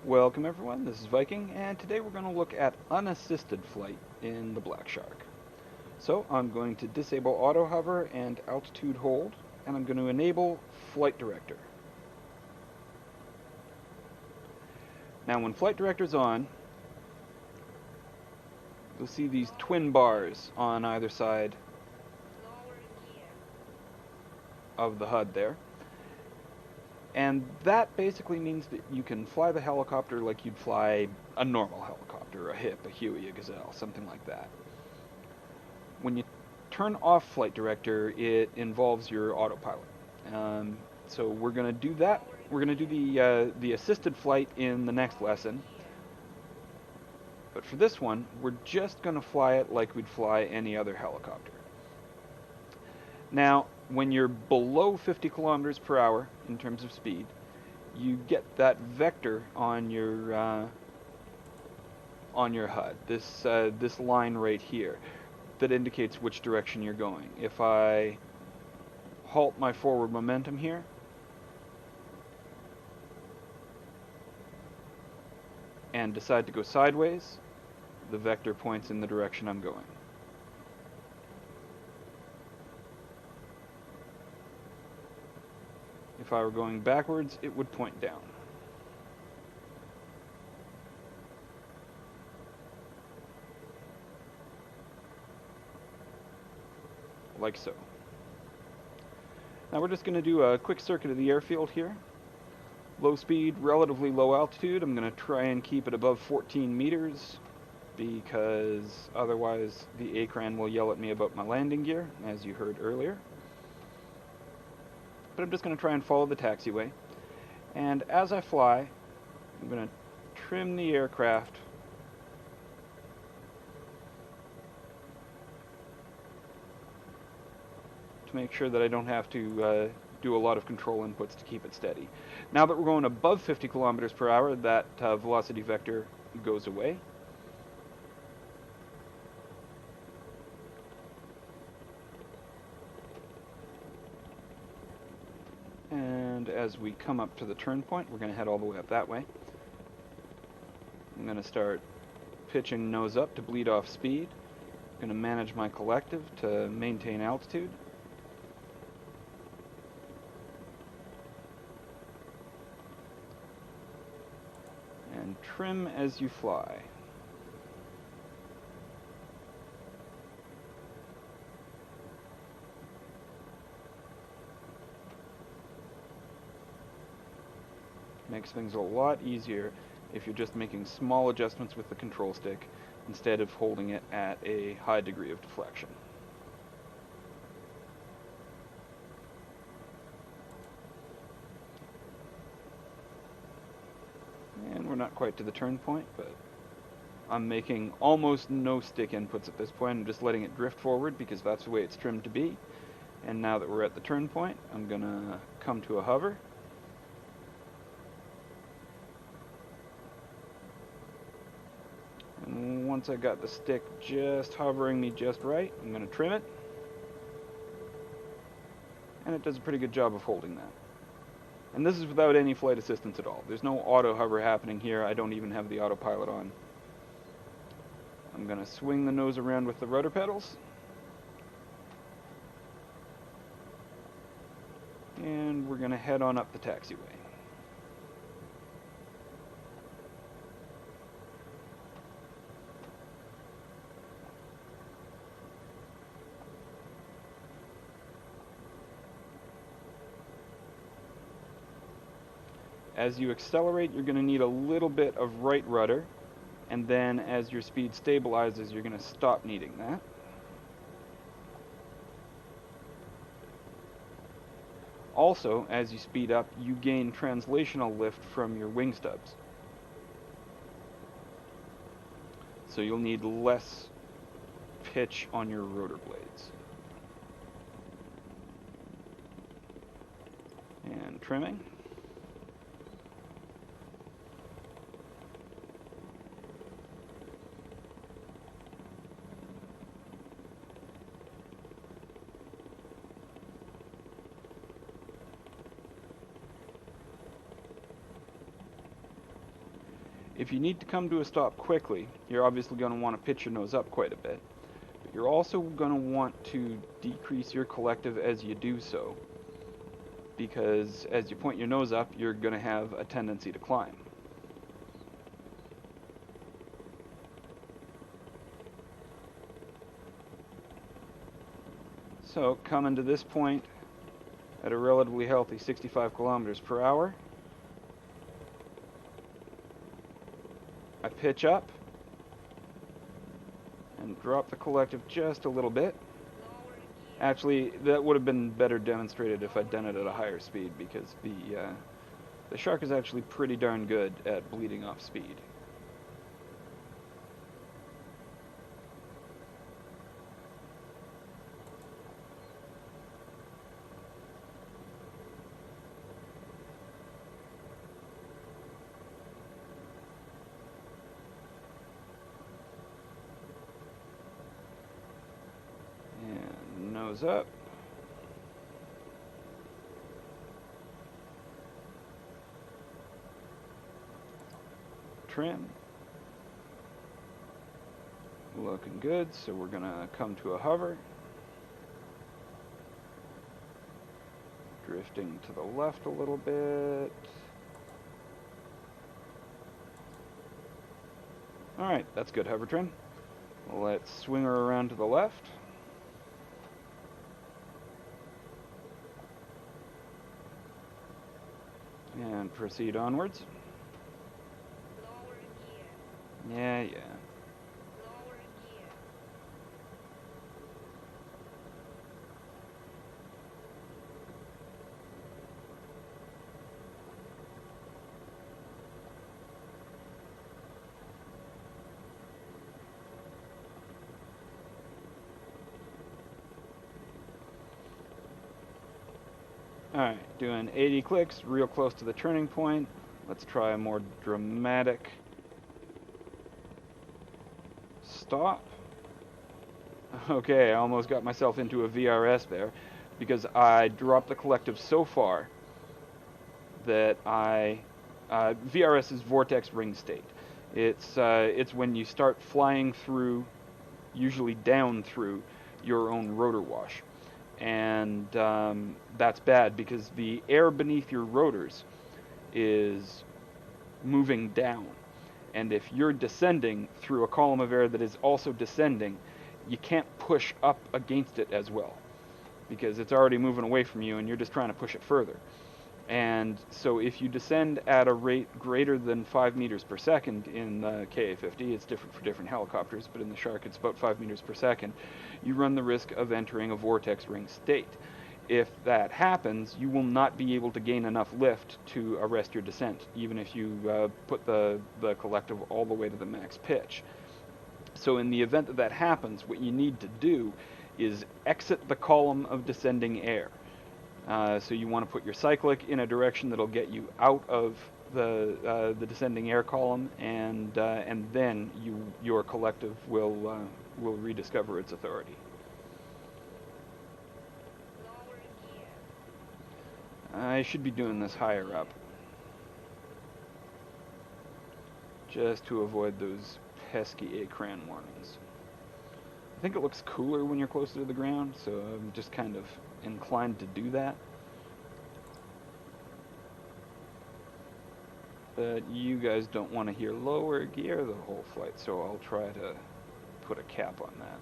Welcome everyone, this is Viking, and today we're going to look at unassisted flight in the Black Shark. So I'm going to disable auto hover and altitude hold, and I'm going to enable flight director. Now when flight director is on, you'll see these twin bars on either side of the HUD there. And that basically means that you can fly the helicopter like you'd fly a normal helicopter, a HIP, a Huey, a Gazelle, something like that. When you turn off flight director, it involves your autopilot. So we're going to do that. We're going to do the assisted flight in the next lesson. But for this one, we're just going to fly it like we'd fly any other helicopter. Now, when you're below 50 kilometers per hour in terms of speed, you get that vector on your HUD. This line right here that indicates which direction you're going. If I halt my forward momentum here, and decide to go sideways, the vector points in the direction I'm going. If I were going backwards, it would point down. Like so. Now we're just going to do a quick circuit of the airfield here. Low speed, relatively low altitude. I'm going to try and keep it above 14 meters because otherwise the ACRAN will yell at me about my landing gear, as you heard earlier. But I'm just going to try and follow the taxiway. And as I fly, I'm going to trim the aircraft to make sure that I don't have to do a lot of control inputs to keep it steady. Now that we're going above 50 kilometers per hour, that velocity vector goes away. And as we come up to the turn point, we're going to head all the way up that way. I'm going to start pitching nose up to bleed off speed. I'm going to manage my collective to maintain altitude. And trim as you fly. Makes things a lot easier if you're just making small adjustments with the control stick instead of holding it at a high degree of deflection. And we're not quite to the turn point, but I'm making almost no stick inputs at this point. I'm just letting it drift forward because that's the way it's trimmed to be. And now that we're at the turn point, I'm going to come to a hover. And once I got the stick just hovering me just right, I'm going to trim it. And it does a pretty good job of holding that. And this is without any flight assistance at all. There's no auto hover happening here. I don't even have the autopilot on. I'm going to swing the nose around with the rudder pedals. And we're going to head on up the taxiway. As you accelerate, you're going to need a little bit of right rudder, and then as your speed stabilizes, you're going to stop needing that. Also, as you speed up, you gain translational lift from your wing stubs. So you'll need less pitch on your rotor blades. And trimming. If you need to come to a stop quickly, you're obviously going to want to pitch your nose up quite a bit. But you're also going to want to decrease your collective as you do so, because as you point your nose up, you're going to have a tendency to climb. So, coming to this point at a relatively healthy 65 kilometers per hour, I pitch up and drop the collective just a little bit. Actually, that would have been better demonstrated if I'd done it at a higher speed, because the shark is actually pretty darn good at bleeding off speed. And nose up. Trim. Looking good, so we're gonna come to a hover. Drifting to the left a little bit. Alright, that's good hover trim. Let's swing her around to the left. And proceed onwards. Yeah. Alright, doing 80 clicks, real close to the turning point. Let's try a more dramatic stop. Okay, I almost got myself into a VRS there, because I dropped the collective so far that VRS is vortex ring state. It's when you start flying through, usually down through, your own rotor wash. And that's bad, because the air beneath your rotors is moving down. And if you're descending through a column of air that is also descending, you can't push up against it as well, because it's already moving away from you and you're just trying to push it further. And so if you descend at a rate greater than 5 meters per second in the Ka-50, it's different for different helicopters, but in the Shark it's about 5 meters per second, you run the risk of entering a vortex ring state. If that happens, you will not be able to gain enough lift to arrest your descent, even if you put the collective all the way to the max pitch. So in the event that that happens, what you need to do is exit the column of descending air. So you want to put your cyclic in a direction that'll get you out of the descending air column, and then your collective will rediscover its authority. I should be doing this higher up, just to avoid those pesky écran warnings. I think it looks cooler when you're closer to the ground, so I'm just kind of inclined to do that. But you guys don't want to hear lower gear the whole flight, so I'll try to put a cap on that.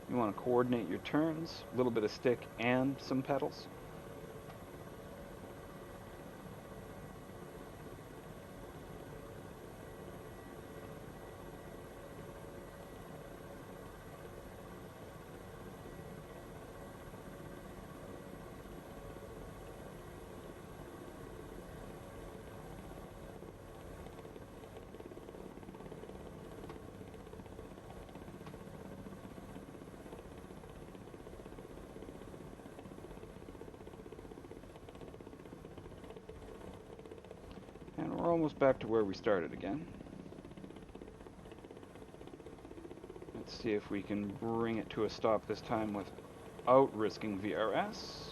You want to coordinate your turns, a little bit of stick and some pedals. And we're almost back to where we started again. Let's see if we can bring it to a stop this time without risking VRS.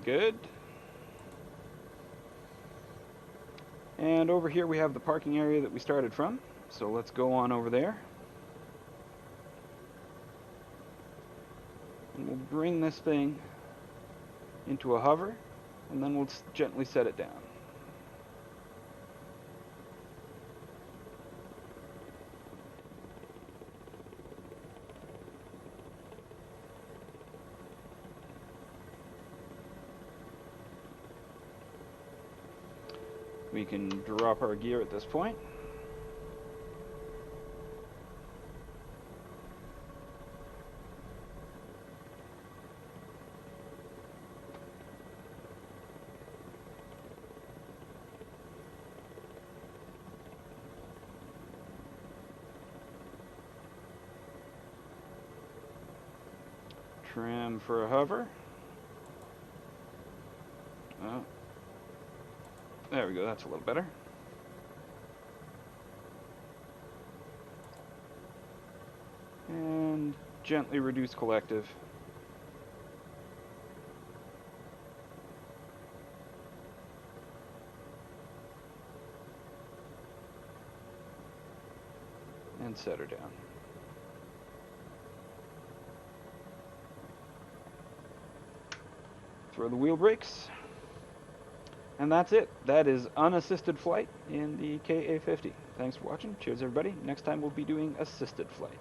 good. And over here we have the parking area that we started from. So let's go on over there. And we'll bring this thing into a hover, and then we'll gently set it down. We can drop our gear at this point. Trim for a hover. Oh. There we go, that's a little better. And gently reduce collective. And set her down. Throw the wheel brakes. And that's it. That is unassisted flight in the Ka-50. Thanks for watching. Cheers, everybody. Next time we'll be doing assisted flight.